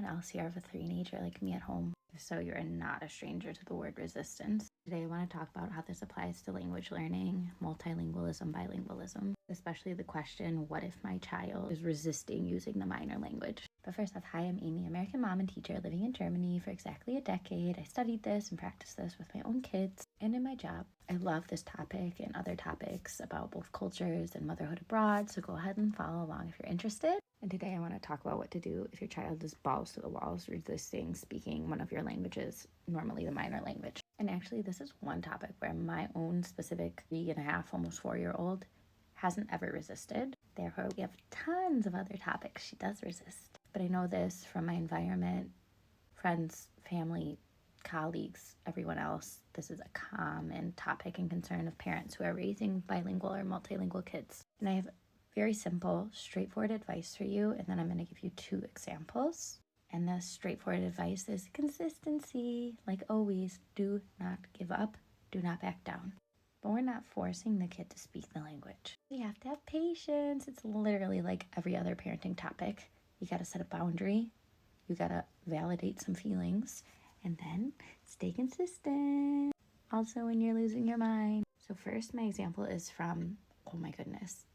anyone else here of a teenager like me at home? If so, you're not a stranger to the word resistance. Today, I want to talk about how this applies to language learning, multilingualism, bilingualism, especially the question, what if my child is resisting using the minor language? But first off, hi, I'm Amy, American mom and teacher living in Germany for exactly a decade. I studied this and practiced this with my own kids and in my job. I love this topic and other topics about both cultures and motherhood abroad, so go ahead and follow along if you're interested. And today I want to talk about what to do if your child is balls to the walls resisting speaking one of your languages, normally the minor language. And actually, this is one topic where my own specific 3.5, almost 4-year-old hasn't ever resisted. Therefore, we have tons of other topics she does resist. But I know this from my environment, friends, family, colleagues, everyone else. This is a common topic and concern of parents who are raising bilingual or multilingual kids. And I have very simple, straightforward advice for you, and then I'm going to give you 2 examples. And the straightforward advice is consistency. Like always, do not give up, do not back down. But we're not forcing the kid to speak the language. We have to have patience. It's literally like every other parenting topic. You got to set a boundary. You got to validate some feelings. And then stay consistent. Also, when you're losing your mind. So first, my example is from,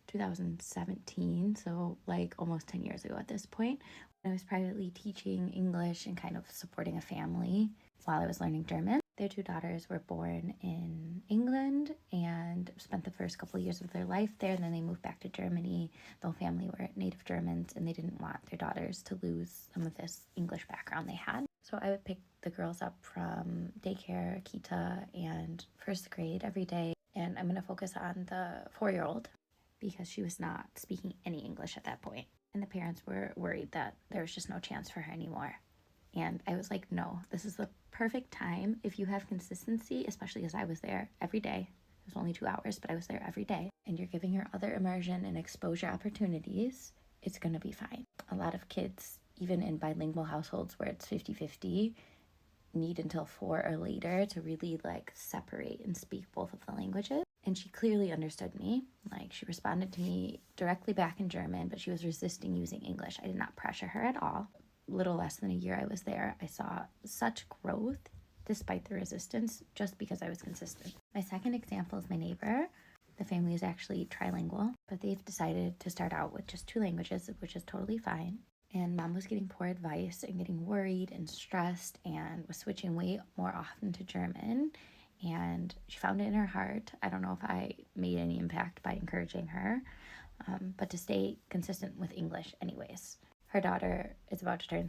2017. So like almost 10 years ago at this point. I was privately teaching English and kind of supporting a family while I was learning German. Their 2 daughters were born in England and spent the first couple of years of their life there, and then they moved back to Germany. The whole family were native Germans, and they didn't want their daughters to lose some of this English background they had. So I would pick the girls up from daycare, kita, and first grade every day, and I'm going to focus on the 4-year-old because she was not speaking any English at that point. And the parents were worried that there was just no chance for her anymore. And I was like, no, this is the perfect time. If you have consistency, especially as I was there every day. It was only 2 hours, but I was there every day. And you're giving her other immersion and exposure opportunities, it's going to be fine. A lot of kids, even in bilingual households where it's 50-50, need until 4 or later to really separate and speak both of the languages. And she clearly understood me. She responded to me directly back in German, but she was resisting using English. I did not pressure her at all. Little less than a year I was there, I saw such growth despite the resistance just because I was consistent. My second example is my neighbor. The family is actually trilingual, but they've decided to start out with just 2 languages, which is totally fine. And mom was getting poor advice and getting worried and stressed and was switching way more often to German. And she found it in her heart. I don't know if I made any impact by encouraging her, but to stay consistent with English anyways. Her daughter is about to turn